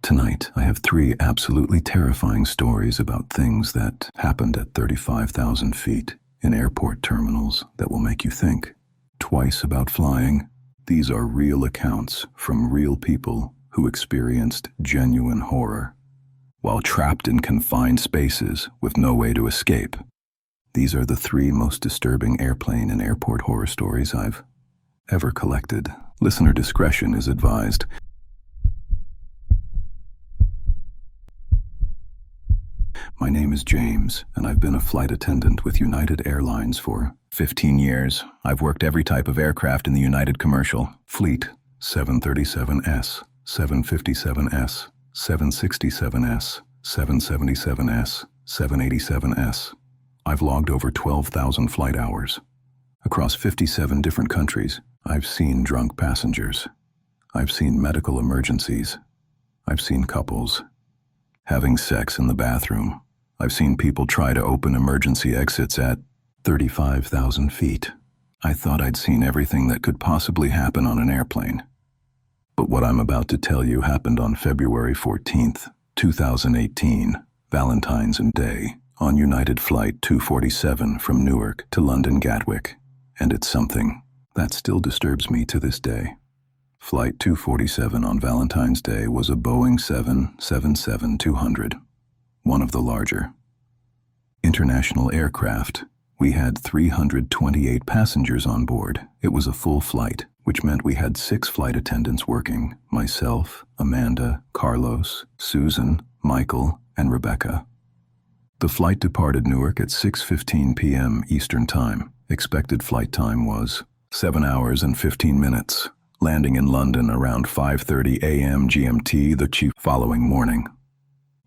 Tonight, I have 3 absolutely terrifying stories about things that happened at 35,000 feet in airport terminals that will make you think twice about flying. These are real accounts from real people who experienced genuine horror while trapped in confined spaces with no way to escape. These are the 3 most disturbing airplane and airport horror stories I've ever collected. Listener discretion is advised. My name is James, and I've been a flight attendant with United Airlines for 15 years. I've worked every type of aircraft in the United commercial fleet: 737S, 757S, 767S, 777S, 787S. I've logged over 12,000 flight hours. Across 57 different countries, I've seen drunk passengers. I've seen medical emergencies. I've seen couples having sex in the bathroom. I've seen people try to open emergency exits at 35,000 feet. I thought I'd seen everything that could possibly happen on an airplane. But what I'm about to tell you happened on February 14th, 2018, Valentine's Day, on United Flight 247 from Newark to London Gatwick, and it's something that still disturbs me to this day. Flight 247 on Valentine's Day was a Boeing 777-200, one of the larger international aircraft. We had 328 passengers on board. It was a full flight, which meant we had 6 flight attendants working: myself, Amanda, Carlos, Susan, Michael, and Rebecca. The flight departed Newark at 6:15 p.m. Eastern Time. Expected flight time was 7 hours and 15 minutes, landing in London around 5:30 a.m. GMT the following morning.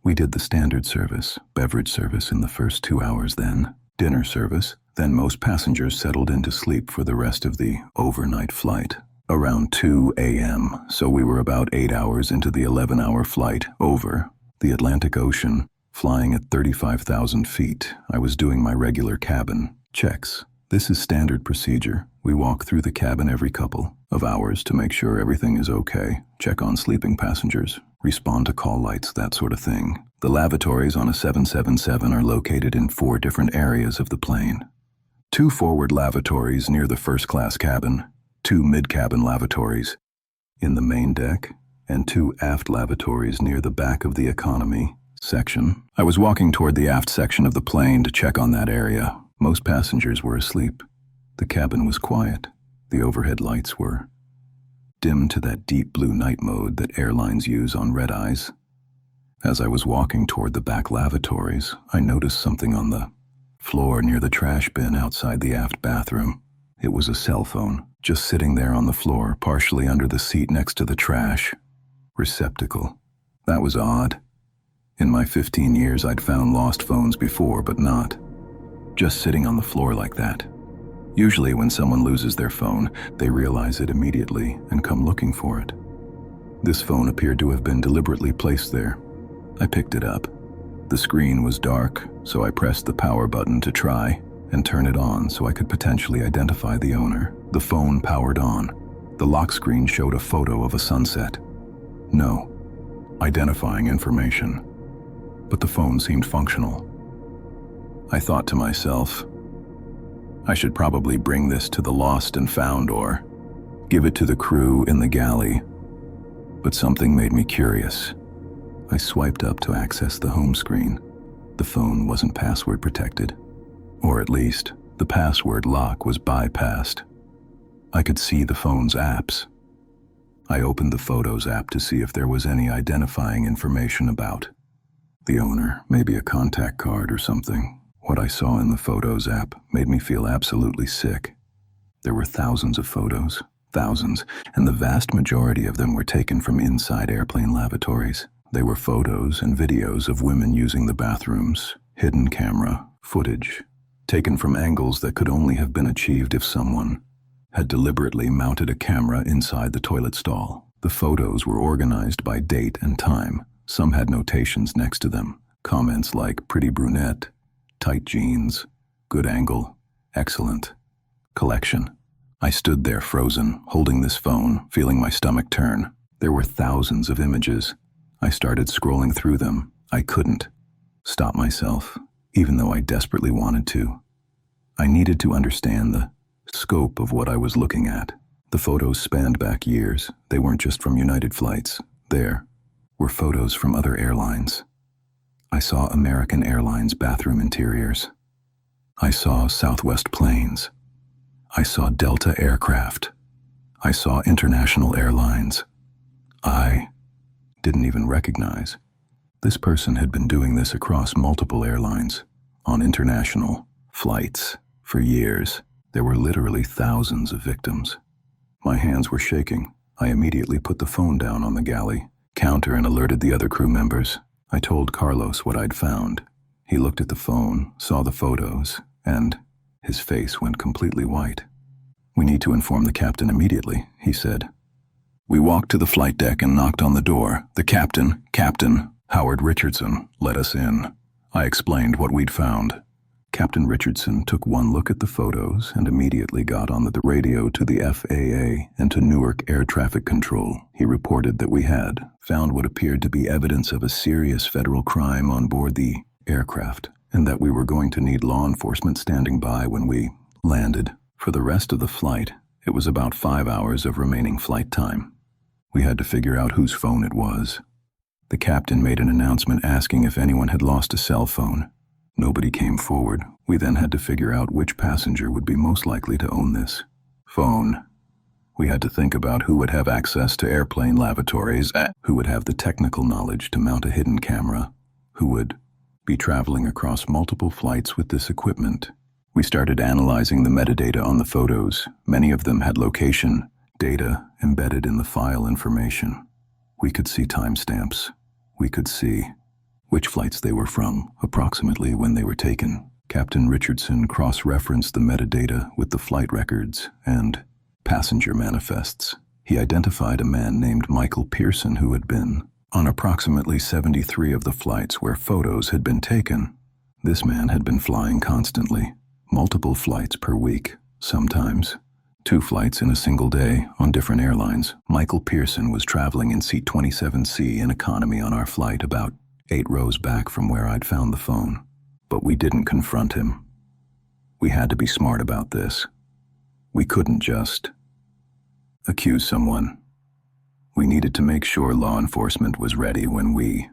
We did the standard service, beverage service in the first 2 hours, then dinner service, then most passengers settled into sleep for the rest of the overnight flight. Around 2 a.m., so we were about 8 hours into the 11-hour flight over the Atlantic Ocean, flying at 35,000 feet. I was doing my regular cabin checks. This is standard procedure. We walk through the cabin every couple of hours to make sure everything is okay, check on sleeping passengers, respond to call lights, that sort of thing. The lavatories on a 777 are located in 4 different areas of the plane. 2 forward lavatories near the first-class cabin, 2 mid-cabin lavatories in the main deck, and 2 aft lavatories near the back of the economy section. I was walking toward the aft section of the plane to check on that area. Most passengers were asleep. The cabin was quiet. The overhead lights were dimmed to that deep blue night mode that airlines use on red-eyes. As I was walking toward the back lavatories, I noticed something on the floor near the trash bin outside the aft bathroom. It was a cell phone, just sitting there on the floor, partially under the seat next to the trash receptacle. That was odd. In my 15 years, I'd found lost phones before, but not just sitting on the floor like that. Usually when someone loses their phone, they realize it immediately and come looking for it. This phone appeared to have been deliberately placed there. I picked it up. The screen was dark, so I pressed the power button to try and turn it on so I could potentially identify the owner. The phone powered on. The lock screen showed a photo of a sunset. No identifying information, but the phone seemed functional. I thought to myself, I should probably bring this to the lost and found or give it to the crew in the galley. But something made me curious. I swiped up to access the home screen. The phone wasn't password protected, or at least the password lock was bypassed. I could see the phone's apps. I opened the Photos app to see if there was any identifying information about the owner, maybe a contact card or something. What I saw in the Photos app made me feel absolutely sick. There were thousands of photos, thousands, and the vast majority of them were taken from inside airplane lavatories. They were photos and videos of women using the bathrooms, hidden camera footage, taken from angles that could only have been achieved if someone had deliberately mounted a camera inside the toilet stall. The photos were organized by date and time. Some had notations next to them, comments like pretty brunette, tight jeans, good angle, excellent, collection. I stood there frozen, holding this phone, feeling my stomach turn. There were thousands of images. I started scrolling through them. I couldn't stop myself, even though I desperately wanted to. I needed to understand the scope of what I was looking at. The photos spanned back years. They weren't just from United flights. There were photos from other airlines. I saw American Airlines bathroom interiors. I saw Southwest planes. I saw Delta aircraft. I saw international airlines. I didn't even recognize. This person had been doing this across multiple airlines, on international flights, for years. There were literally thousands of victims. My hands were shaking. I immediately put the phone down on the galley counter and alerted the other crew members. I told Carlos what I'd found. He looked at the phone, saw the photos, and his face went completely white. "We need to inform the captain immediately," he said. We walked to the flight deck and knocked on the door. The Captain Howard Richardson, let us in. I explained what we'd found. Captain Richardson took one look at the photos and immediately got on the radio to the FAA and to Newark Air Traffic Control. He reported that we had found what appeared to be evidence of a serious federal crime on board the aircraft, and that we were going to need law enforcement standing by when we landed. For the rest of the flight, it was about 5 hours of remaining flight time. We had to figure out whose phone it was. The captain made an announcement asking if anyone had lost a cell phone. Nobody came forward. We then had to figure out which passenger would be most likely to own this phone. We had to think about who would have access to airplane lavatories, who would have the technical knowledge to mount a hidden camera, who would be traveling across multiple flights with this equipment. We started analyzing the metadata on the photos. Many of them had location data embedded in the file information. We could see timestamps. We could see which flights they were from, approximately when they were taken. Captain Richardson cross-referenced the metadata with the flight records and passenger manifests. He identified a man named Michael Pearson who had been on approximately 73 of the flights where photos had been taken. This man had been flying constantly, multiple flights per week, sometimes 2 flights in a single day on different airlines. Michael Pearson was traveling in seat 27C in economy on our flight, about 8 rows back from where I'd found the phone. But we didn't confront him. We had to be smart about this. We couldn't just accuse someone. We needed to make sure law enforcement was ready when we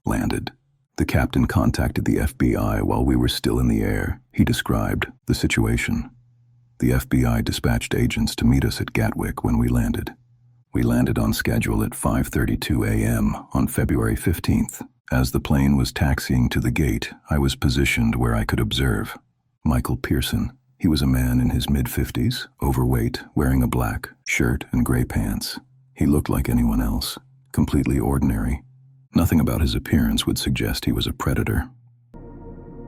landed. The captain contacted the FBI while we were still in the air. He described the situation. The FBI dispatched agents to meet us at Gatwick when we landed. We landed on schedule at 5:32 a.m. on February 15th. As the plane was taxiing to the gate, I was positioned where I could observe Michael Pearson. He was a man in his mid-50s, overweight, wearing a black shirt and gray pants. He looked like anyone else, completely ordinary. Nothing about his appearance would suggest he was a predator.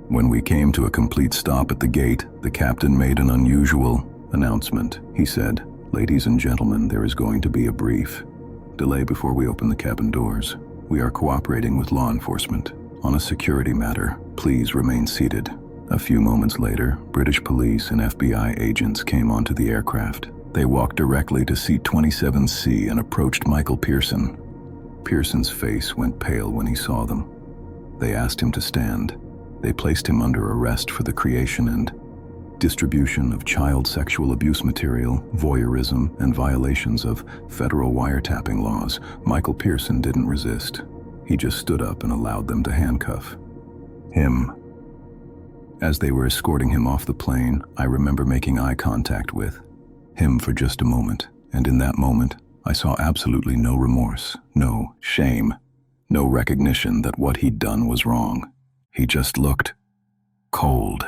When we came to a complete stop at the gate, the captain made an unusual announcement. He said, "Ladies and gentlemen, there is going to be a brief delay before we open the cabin doors. We are cooperating with law enforcement on a security matter. Please remain seated." A few moments later, British police and FBI agents came onto the aircraft. They walked directly to seat 27C and approached Michael Pearson. Pearson's face went pale when he saw them. They asked him to stand. They placed him under arrest for the creation and distribution of child sexual abuse material, voyeurism, and violations of federal wiretapping laws. Michael Pearson didn't resist. He just stood up and allowed them to handcuff him. As they were escorting him off the plane, I remember making eye contact with him for just a moment, and in that moment, I saw absolutely no remorse, no shame, no recognition that what he'd done was wrong. He just looked cold.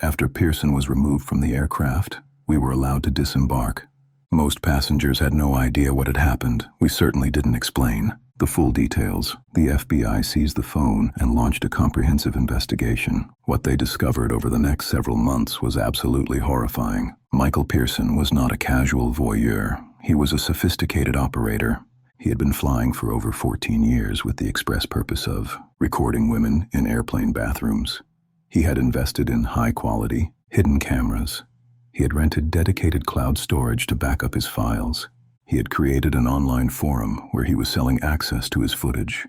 After Pearson was removed from the aircraft, we were allowed to disembark. Most passengers had no idea what had happened. We certainly didn't explain the full details. The FBI seized the phone and launched a comprehensive investigation. What they discovered over the next several months was absolutely horrifying. Michael Pearson was not a casual voyeur. He was a sophisticated operator. He had been flying for over 14 years with the express purpose of recording women in airplane bathrooms. He had invested in high-quality, hidden cameras. He had rented dedicated cloud storage to back up his files. He had created an online forum where he was selling access to his footage.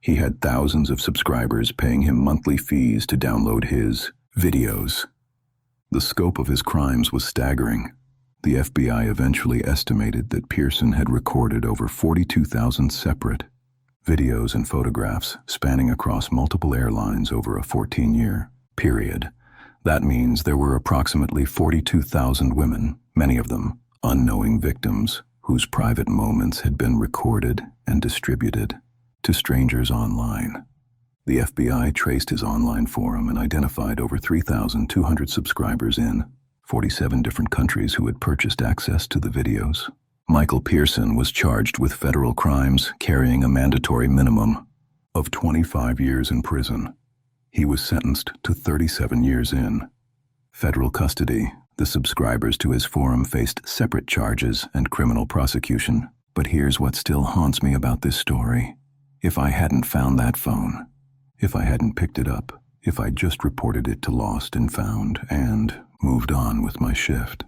He had thousands of subscribers paying him monthly fees to download his videos. The scope of his crimes was staggering. The FBI eventually estimated that Pearson had recorded over 42,000 separate videos and photographs spanning across multiple airlines over a 14-year period. That means there were approximately 42,000 women, many of them unknowing victims, whose private moments had been recorded and distributed to strangers online. The FBI traced his online forum and identified over 3,200 subscribers in 47 different countries who had purchased access to the videos. Michael Pearson was charged with federal crimes, carrying a mandatory minimum of 25 years in prison. He was sentenced to 37 years in federal custody. The subscribers to his forum faced separate charges and criminal prosecution. But here's what still haunts me about this story. If I hadn't found that phone, if I hadn't picked it up, if I'd just reported it to Lost and Found and moved on with my shift,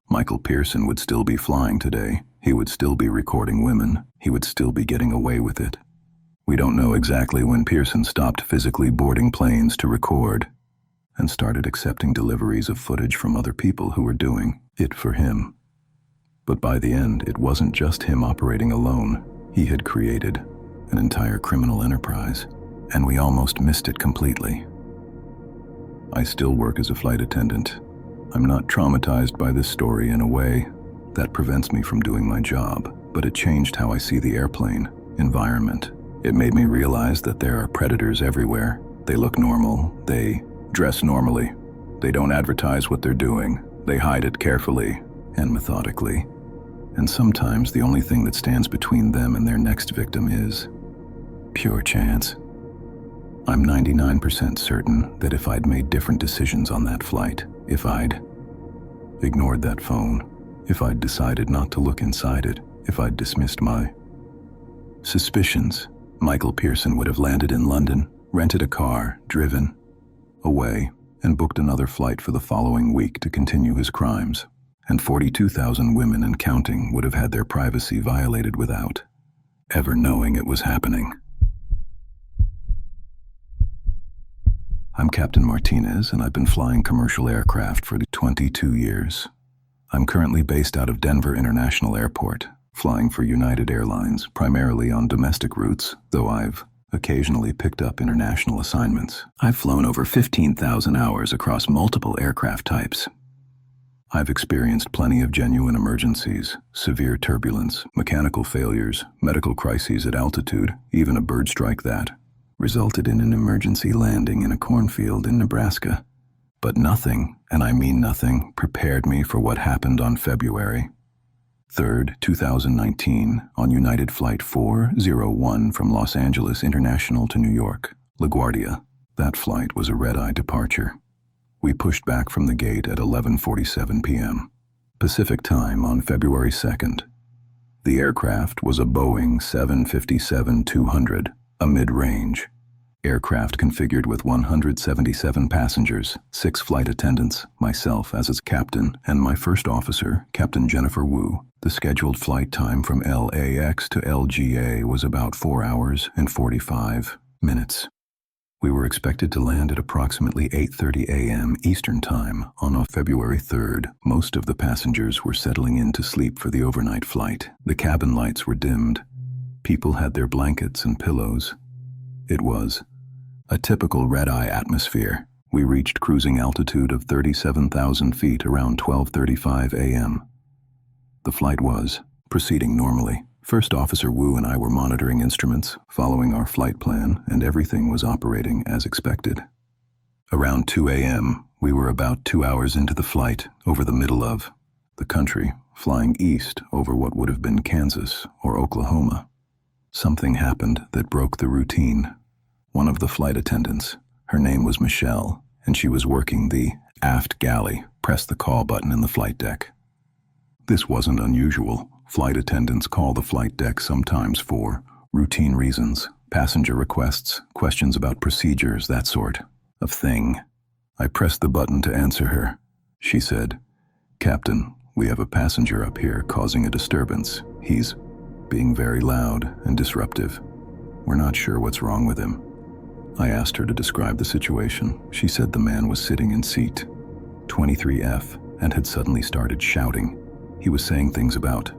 Michael Pearson would still be flying today. He would still be recording women. He would still be getting away with it. We don't know exactly when Pearson stopped physically boarding planes to record and started accepting deliveries of footage from other people who were doing it for him. But by the end, it wasn't just him operating alone. He had created an entire criminal enterprise, and we almost missed it completely. I still work as a flight attendant. I'm not traumatized by this story in a way that prevents me from doing my job, but it changed how I see the airplane environment. It made me realize that there are predators everywhere. They look normal, they dress normally, they don't advertise what they're doing, they hide it carefully and methodically. And sometimes the only thing that stands between them and their next victim is pure chance. I'm 99% certain that if I'd made different decisions on that flight, if I'd ignored that phone, if I'd decided not to look inside it, if I'd dismissed my suspicions, Michael Pearson would have landed in London, rented a car, driven away, and booked another flight for the following week to continue his crimes. And 42,000 women and counting would have had their privacy violated without ever knowing it was happening. I'm Captain Martinez, and I've been flying commercial aircraft for 22 years. I'm currently based out of Denver International Airport, flying for United Airlines, primarily on domestic routes, though I've occasionally picked up international assignments. I've flown over 15,000 hours across multiple aircraft types. I've experienced plenty of genuine emergencies, severe turbulence, mechanical failures, medical crises at altitude, even a bird strike that resulted in an emergency landing in a cornfield in Nebraska. But nothing, and I mean nothing, prepared me for what happened on February 3rd, 2019, on United Flight 401 from Los Angeles International to New York, LaGuardia. That flight was a red-eye departure. We pushed back from the gate at 11:47 p.m. Pacific Time on February 2nd. The aircraft was a Boeing 757-200, a mid-range aircraft configured with 177 passengers, 6 flight attendants, myself as its captain, and my first officer, Captain Jennifer Wu. The scheduled flight time from LAX to LGA was about 4 hours and 45 minutes. We were expected to land at approximately 8:30 a.m. Eastern Time on February 3rd. Most of the passengers were settling in to sleep for the overnight flight. The cabin lights were dimmed. People had their blankets and pillows. It was a typical red-eye atmosphere. We reached cruising altitude of 37,000 feet around 12:35 a.m. The flight was proceeding normally. First Officer Wu and I were monitoring instruments, following our flight plan, and everything was operating as expected. Around 2 a.m., we were about 2 hours into the flight, over the middle of the country, flying east over what would have been Kansas or Oklahoma. Something happened that broke the routine. One of the flight attendants, her name was Michelle, and she was working the aft galley, pressed the call button in the flight deck. This wasn't unusual. Flight attendants call the flight deck sometimes for routine reasons, passenger requests, questions about procedures, that sort of thing. I pressed the button to answer her. She said, "Captain, "We have a passenger up here causing a disturbance. He's being very loud and disruptive. We're not sure what's wrong with him." I asked her to describe the situation. She said the man was sitting in seat 23F and had suddenly started shouting. He was saying things about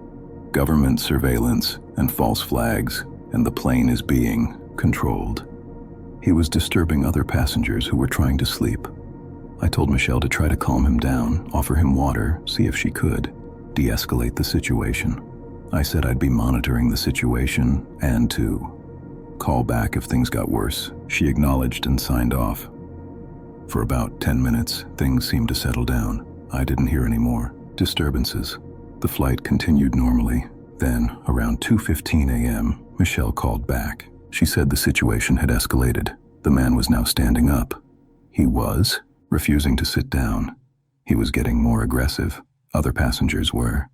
government surveillance and false flags, and the plane is being controlled. He was disturbing other passengers who were trying to sleep. I told Michelle to try to calm him down, offer him water, see if she could de-escalate the situation. I said I'd be monitoring the situation and to call back if things got worse. She acknowledged and signed off. For about 10 minutes, things seemed to settle down. I didn't hear any more disturbances. The flight continued normally. Then, around 2:15 a.m., Michelle called back. She said the situation had escalated. The man was now standing up. He was refusing to sit down. He was getting more aggressive. Other passengers were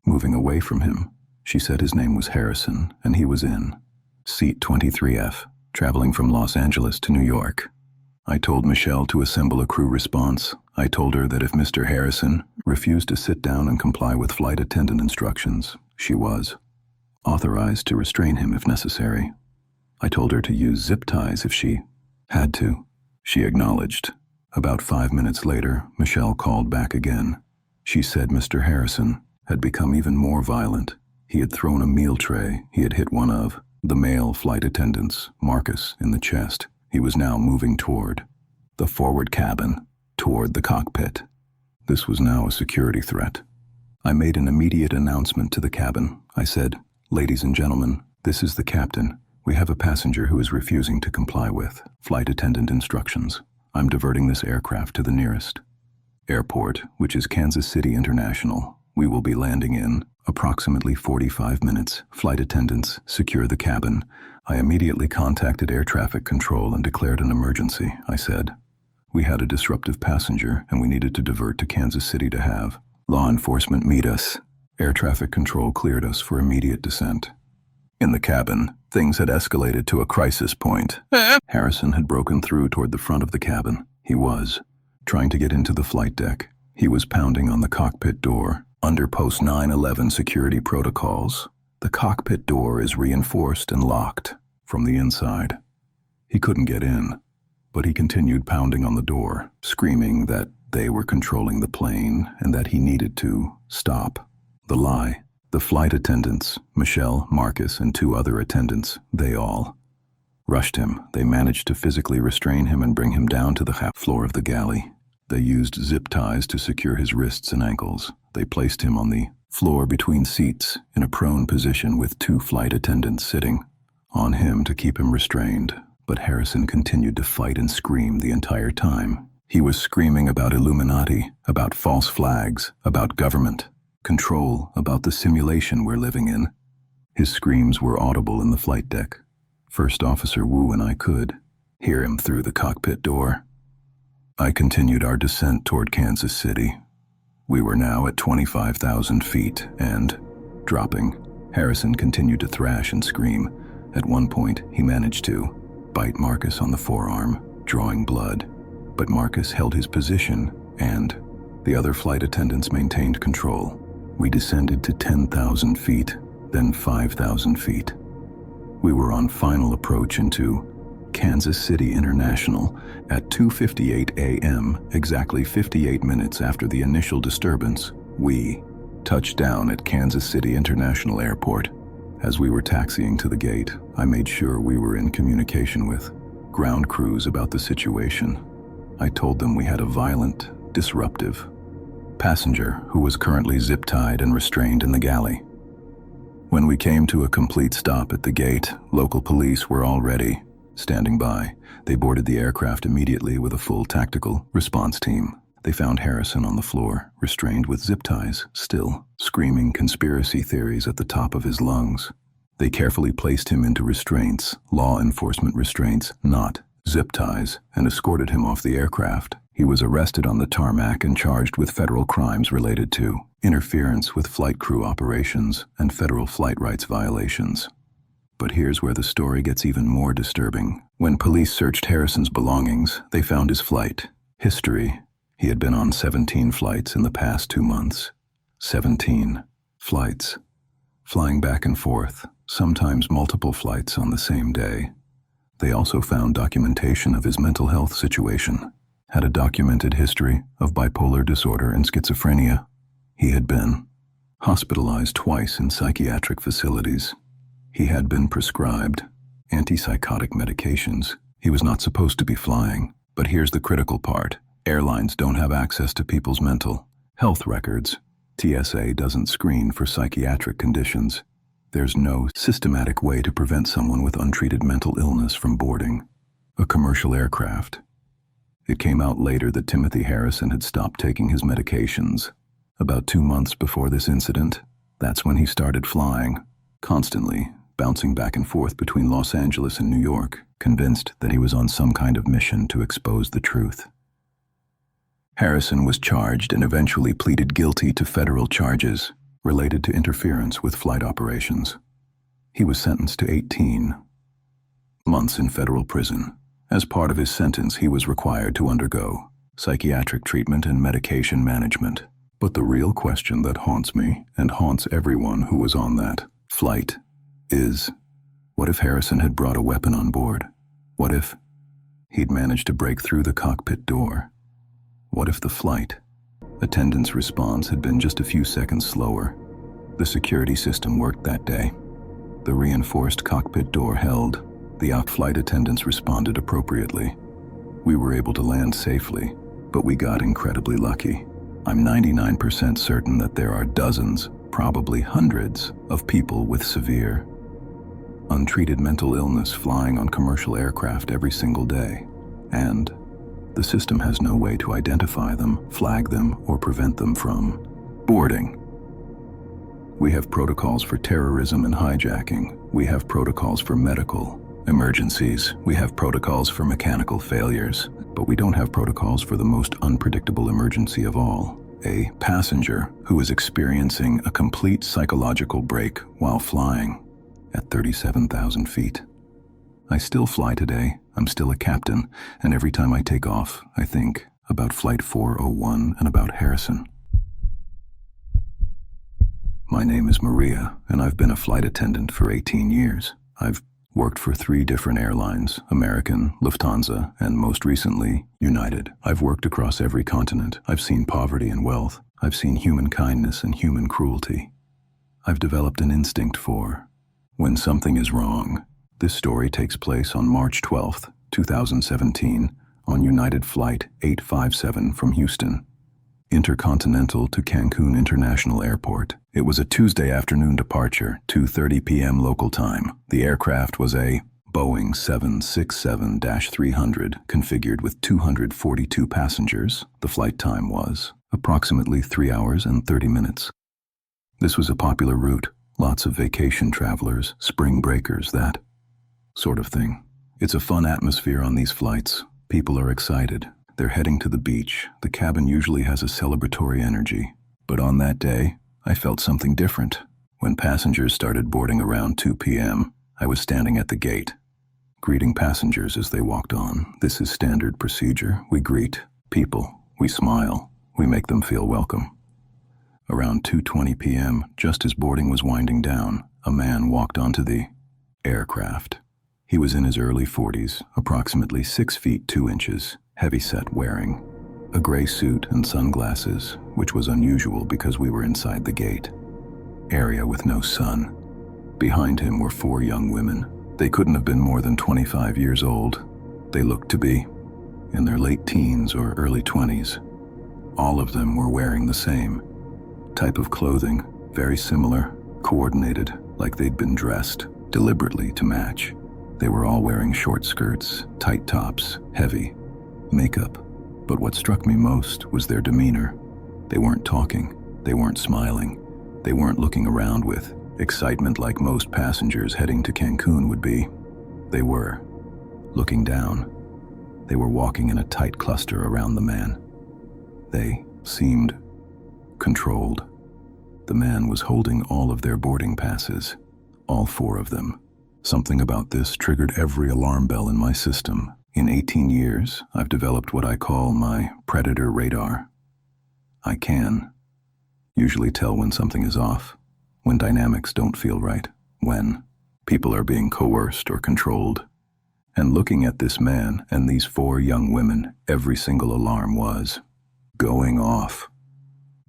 moving away from him. She said his name was Harrison, and he was in seat 23F, traveling from Los Angeles to New York. I told Michelle to assemble a crew response. I told her that if Mr. Harrison refused to sit down and comply with flight attendant instructions, she was authorized to restrain him if necessary. I told her to use zip ties if she had to. She acknowledged. About 5 minutes later, Michelle called back again. She said Mr. Harrison had become even more violent. He had thrown a meal tray. He had hit one of the male flight attendants, Marcus, in the chest. He was now moving toward the forward cabin, toward the cockpit. This was now a security threat. I made an immediate announcement to the cabin. I said, "Ladies and gentlemen, this is the captain. We have a passenger who is refusing to comply with flight attendant instructions. I'm diverting this aircraft to the nearest airport, which is Kansas City International. We will be landing in approximately 45 minutes. Flight attendants, secure the cabin." I immediately contacted air traffic control and declared an emergency. I said, "We had a disruptive passenger and we needed to divert to Kansas City to have law enforcement meet us." Air traffic control cleared us for immediate descent. In the cabin, things had escalated to a crisis point. Harrison had broken through toward the front of the cabin. He was trying to get into the flight deck. He was pounding on the cockpit door. Under post 9/11 security protocols, the cockpit door is reinforced and locked from the inside. He couldn't get in, but he continued pounding on the door, screaming that they were controlling the plane and that he needed to stop. The lie. The flight attendants, Michelle, Marcus, and 2 other attendants, they all rushed him. They managed to physically restrain him and bring him down to the floor of the galley. They used zip ties to secure his wrists and ankles. They placed him on the floor between seats in a prone position with 2 flight attendants sitting on him to keep him restrained. But Harrison continued to fight and scream the entire time. He was screaming about Illuminati, about false flags, about government control, about the simulation we're living in. His screams were audible in the flight deck. First Officer Wu and I could hear him through the cockpit door. I continued our descent toward Kansas City. We were now at 25,000 feet and dropping. Harrison continued to thrash and scream. At one point, he managed to bite Marcus on the forearm, drawing blood. But Marcus held his position and the other flight attendants maintained control. We descended to 10,000 feet, then 5,000 feet. We were on final approach into Kansas City International at 2:58 a.m., exactly 58 minutes after the initial disturbance. We touched down at Kansas City International Airport. As we were taxiing to the gate, I made sure we were in communication with ground crews about the situation. I told them we had a violent, disruptive passenger who was currently zip-tied and restrained in the galley. When we came to a complete stop at the gate, local police were already standing by. They boarded the aircraft immediately with a full tactical response team. They found Harrison on the floor, restrained with zip ties, still screaming conspiracy theories at the top of his lungs. They carefully placed him into restraints, law enforcement restraints, not zip ties, and escorted him off the aircraft. He was arrested on the tarmac and charged with federal crimes related to interference with flight crew operations and federal flight rights violations. But here's where the story gets even more disturbing. When police searched Harrison's belongings, they found his flight history. He had been on 17 flights in the past 2 months. 17 flights, flying back and forth, sometimes multiple flights on the same day. They also found documentation of his mental health situation, had a documented history of bipolar disorder and schizophrenia. He had been hospitalized twice in psychiatric facilities. He had been prescribed antipsychotic medications. He was not supposed to be flying, but here's the critical part. Airlines don't have access to people's mental health records. TSA doesn't screen for psychiatric conditions. There's no systematic way to prevent someone with untreated mental illness from boarding a commercial aircraft. It came out later that Timothy Harrison had stopped taking his medications. About 2 months before this incident, that's when he started flying, constantly bouncing back and forth between Los Angeles and New York, convinced that he was on some kind of mission to expose the truth. Harrison was charged and eventually pleaded guilty to federal charges related to interference with flight operations. He was sentenced to 18 months in federal prison. As part of his sentence, he was required to undergo psychiatric treatment and medication management. But the real question that haunts me and haunts everyone who was on that flight is, what if Harrison had brought a weapon on board? What if he'd managed to break through the cockpit door? What if the flight attendant's response had been just a few seconds slower? The security system worked that day. The reinforced cockpit door held. The flight attendants responded appropriately. We were able to land safely, but we got incredibly lucky. I'm 99% certain that there are dozens, probably hundreds, of people with severe, untreated mental illness flying on commercial aircraft every single day, and the system has no way to identify them, flag them, or prevent them from boarding. We have protocols for terrorism and hijacking. We have protocols for medical emergencies. We have protocols for mechanical failures. But we don't have protocols for the most unpredictable emergency of all, a passenger who is experiencing a complete psychological break while flying at 37,000 feet. I still fly today. I'm still a captain, and every time I take off, I think about Flight 401 and about Harrison. My name is Maria, and I've been a flight attendant for 18 years. I've worked for 3 different airlines, American, Lufthansa, and most recently, United. I've worked across every continent. I've seen poverty and wealth. I've seen human kindness and human cruelty. I've developed an instinct for when something is wrong. This story takes place on March 12th, 2017, on United Flight 857 from Houston, intercontinental to Cancun International Airport. It was a Tuesday afternoon departure, 2:30 p.m. local time. The aircraft was a Boeing 767-300, configured with 242 passengers. The flight time was approximately 3 hours and 30 minutes. This was a popular route. Lots of vacation travelers, spring breakers, that sort of thing. It's a fun atmosphere on these flights. People are excited. They're heading to the beach. The cabin usually has a celebratory energy. But on that day, I felt something different. When passengers started boarding around 2 p.m., I was standing at the gate, greeting passengers as they walked on. This is standard procedure. We greet people. We smile. We make them feel welcome. Around 2:20 p.m., just as boarding was winding down, a man walked onto the aircraft. He was in his early 40s, approximately 6 feet 2 inches, heavyset, wearing a gray suit and sunglasses, which was unusual because we were inside the gate area with no sun. Behind him were 4 young women. They couldn't have been more than 25 years old. They looked to be in their late teens or early 20s. All of them were wearing the same type of clothing, very similar, coordinated, like they'd been dressed deliberately to match. They were all wearing short skirts, tight tops, heavy makeup. But what struck me most was their demeanor. They weren't talking. They weren't smiling. They weren't looking around with excitement like most passengers heading to Cancun would be. They were looking down. They were walking in a tight cluster around the man. They seemed controlled. The man was holding all of their boarding passes, all 4 of them. Something about this triggered every alarm bell in my system. In 18 years, I've developed what I call my predator radar. I can usually tell when something is off, when dynamics don't feel right, when people are being coerced or controlled. And looking at this man and these 4 young women, every single alarm was going off.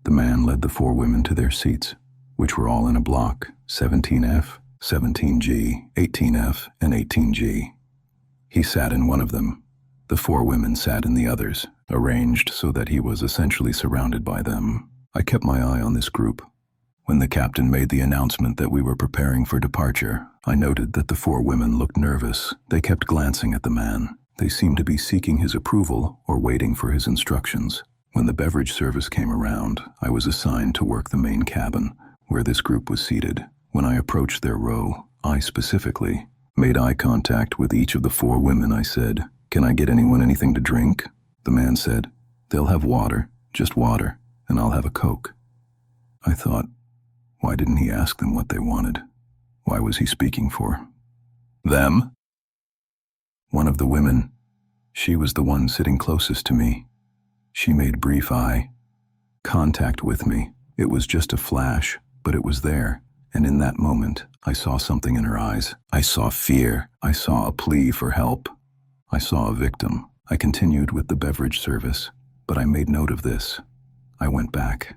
The man led the 4 women to their seats, which were all in a block, 17F, 17G, 18F, and 18G. He sat in one of them. The 4 women sat in the others, arranged so that he was essentially surrounded by them. I kept my eye on this group. When the captain made the announcement that we were preparing for departure, I noted that the 4 women looked nervous. They kept glancing at the man. They seemed to be seeking his approval or waiting for his instructions. When the beverage service came around, I was assigned to work the main cabin, where this group was seated. When I approached their row, I specifically made eye contact with each of the 4 women. I said, "Can I get anyone anything to drink?" The man said, "They'll have water, just water, and I'll have a Coke." I thought, why didn't he ask them what they wanted? Why was he speaking for them? One of the women, she was the one sitting closest to me. She made brief eye contact with me. It was just a flash, but it was there. And in that moment, I saw something in her eyes. I saw fear. I saw a plea for help. I saw a victim. I continued with the beverage service, but I made note of this. I went back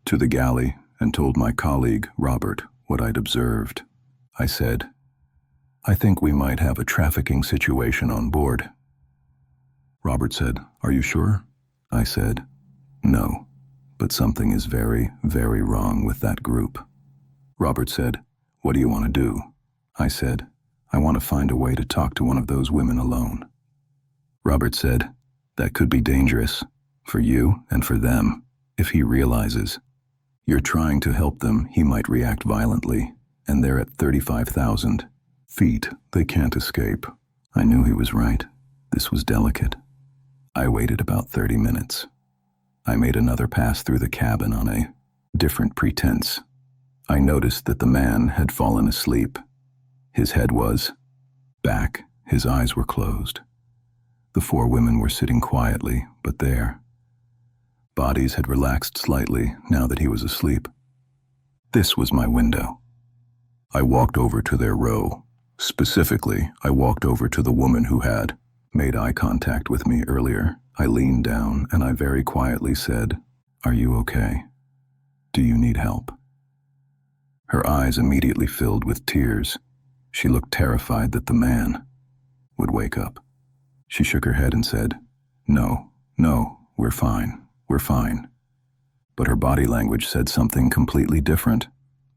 to the galley and told my colleague, Robert, what I'd observed. I said, "I think we might have a trafficking situation on board." Robert said, "Are you sure?" I said, "No, but something is very, very wrong with that group." Robert said, "What do you want to do?" I said, "I want to find a way to talk to one of those women alone." Robert said, "That could be dangerous, for you and for them. If he realizes you're trying to help them, he might react violently, and they're at 35,000 feet. They can't escape." I knew he was right. This was delicate. I waited about 30 minutes. I made another pass through the cabin on a different pretense. I noticed that the man had fallen asleep. His head was back, his eyes were closed. The 4 women were sitting quietly, but their bodies had relaxed slightly now that he was asleep. This was my window. I walked over to their row. Specifically, I walked over to the woman who had made eye contact with me earlier. I leaned down and I very quietly said, "Are you okay? Do you need help?" Her eyes immediately filled with tears. She looked terrified that the man would wake up. She shook her head and said, No, we're fine. But her body language said something completely different.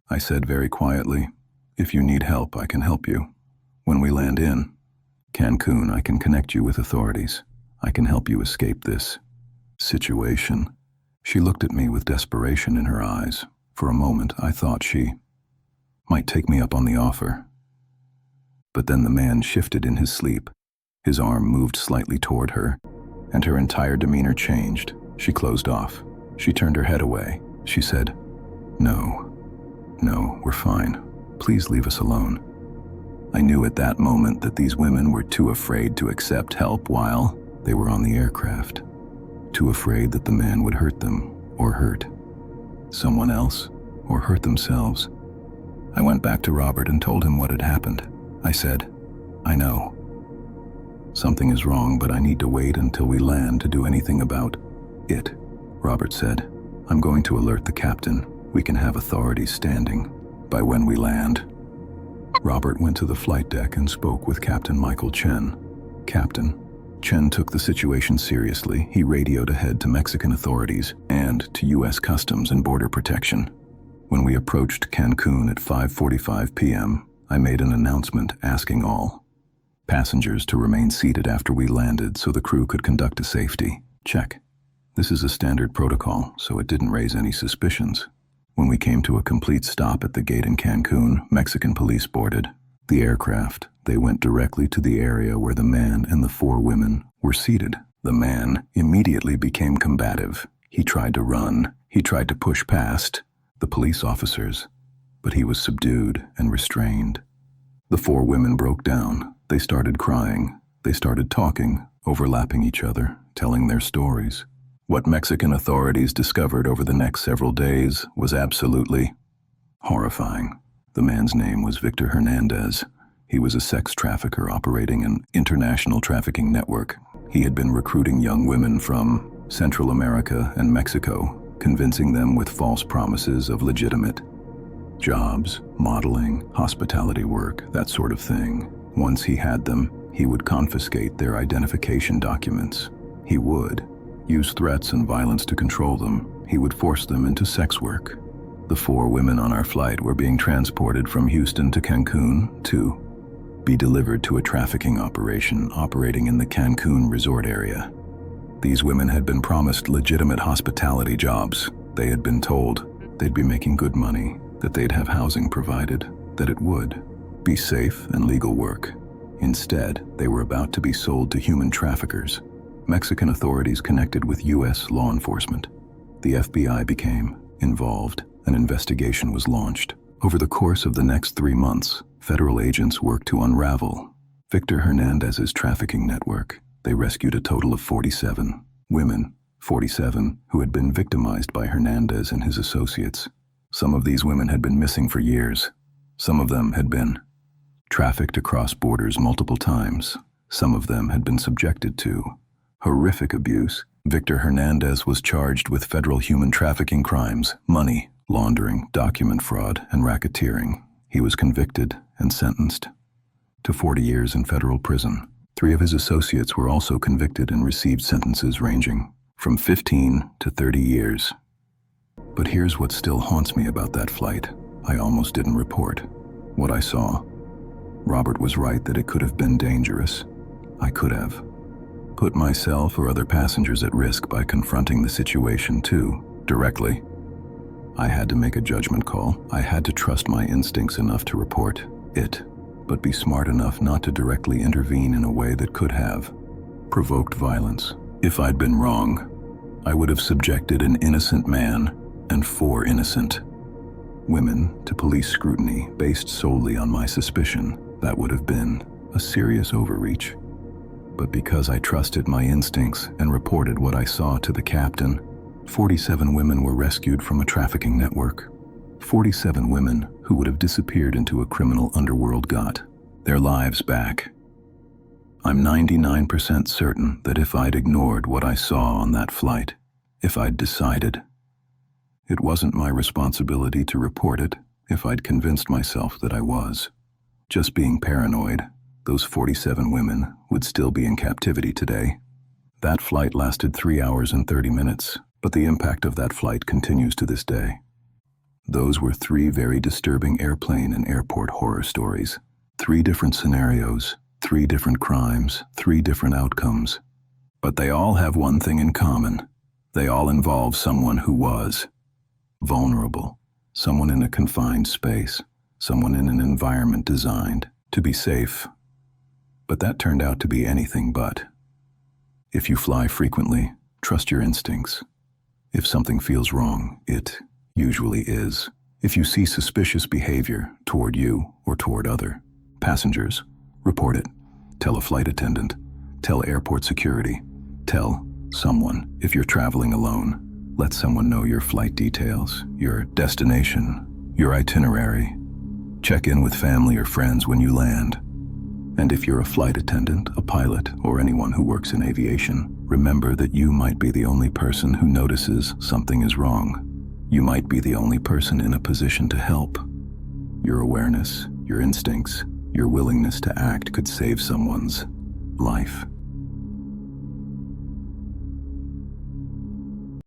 I said very quietly, "If you need help, I can help you. When we land in Cancun, I can connect you with authorities. I can help you escape this situation." She looked at me with desperation in her eyes. For a moment, I thought she might take me up on the offer. But then the man shifted in his sleep. His arm moved slightly toward her, and her entire demeanor changed. She closed off. She turned her head away. She said, No, we're fine. Please leave us alone." I knew at that moment that these women were too afraid to accept help while they were on the aircraft. Too afraid that the man would hurt them, or hurt someone else, or hurt themselves. I went back to Robert and told him what had happened. I said, "I know. Something is wrong, but I need to wait until we land to do anything about it." Robert said, "I'm going to alert the captain. We can have authorities standing by when we land." Robert went to the flight deck and spoke with Captain Michael Chen. Captain Chen took the situation seriously. He radioed ahead to Mexican authorities and to U.S. Customs and Border Protection. When we approached Cancun at 5:45 p.m., I made an announcement asking all passengers to remain seated after we landed so the crew could conduct a safety check. This is a standard protocol, so it didn't raise any suspicions. When we came to a complete stop at the gate in Cancun, Mexican police boarded the aircraft. They went directly to the area where the man and the 4 women were seated. The man immediately became combative. He tried to run. He tried to push past the police officers, but he was subdued and restrained. The 4 women broke down. They started crying. They started talking, overlapping each other, telling their stories. What Mexican authorities discovered over the next several days was absolutely horrifying. The man's name was Victor Hernandez. He was a sex trafficker operating an international trafficking network. He had been recruiting young women from Central America and Mexico, convincing them with false promises of legitimate jobs, modeling, hospitality work, that sort of thing. Once he had them, he would confiscate their identification documents. He would use threats and violence to control them. He would force them into sex work. The 4 women on our flight were being transported from Houston to Cancun to be delivered to a trafficking operation operating in the Cancun resort area. These women had been promised legitimate hospitality jobs. They had been told they'd be making good money, that they'd have housing provided, that it would be safe and legal work. Instead, they were about to be sold to human traffickers. Mexican authorities connected with U.S. law enforcement. The FBI became involved. An investigation was launched. Over the course of the next 3 months, federal agents worked to unravel Victor Hernandez's trafficking network. They rescued a total of 47 women, 47 who had been victimized by Hernandez and his associates. Some of these women had been missing for years. Some of them had been trafficked across borders multiple times. Some of them had been subjected to horrific abuse. Victor Hernandez was charged with federal human trafficking crimes, money laundering, document fraud, and racketeering. He was convicted and sentenced to 40 years in federal prison. 3 of his associates were also convicted and received sentences ranging from 15 to 30 years. But here's what still haunts me about that flight. I almost didn't report what I saw. Robert was right that it could have been dangerous. I could have put myself or other passengers at risk by confronting the situation too, directly. I had to make a judgment call. I had to trust my instincts enough to report it, but be smart enough not to directly intervene in a way that could have provoked violence. If I'd been wrong, I would have subjected an innocent man and 4 innocent women to police scrutiny based solely on my suspicion. That would have been a serious overreach. But because I trusted my instincts and reported what I saw to the captain, 47 women were rescued from a trafficking network. 47 women who would have disappeared into a criminal underworld got their lives back. I'm 99% certain that if I'd ignored what I saw on that flight, if I'd decided it wasn't my responsibility to report it, if I'd convinced myself that I was just being paranoid, those 47 women would still be in captivity today. That flight lasted 3 hours and 30 minutes. But the impact of that flight continues to this day. Those were 3 very disturbing airplane and airport horror stories. 3 different scenarios, 3 different crimes, 3 different outcomes. But they all have one thing in common. They all involve someone who was vulnerable, someone in a confined space, someone in an environment designed to be safe. But that turned out to be anything but. If you fly frequently, trust your instincts. If something feels wrong, it usually is. If you see suspicious behavior toward you or toward other passengers, report it. Tell a flight attendant. Tell airport security. Tell someone. If you're traveling alone, let someone know your flight details, your destination, your itinerary. Check in with family or friends when you land. And if you're a flight attendant, a pilot, or anyone who works in aviation, remember that you might be the only person who notices something is wrong. You might be the only person in a position to help. Your awareness, your instincts, your willingness to act could save someone's life.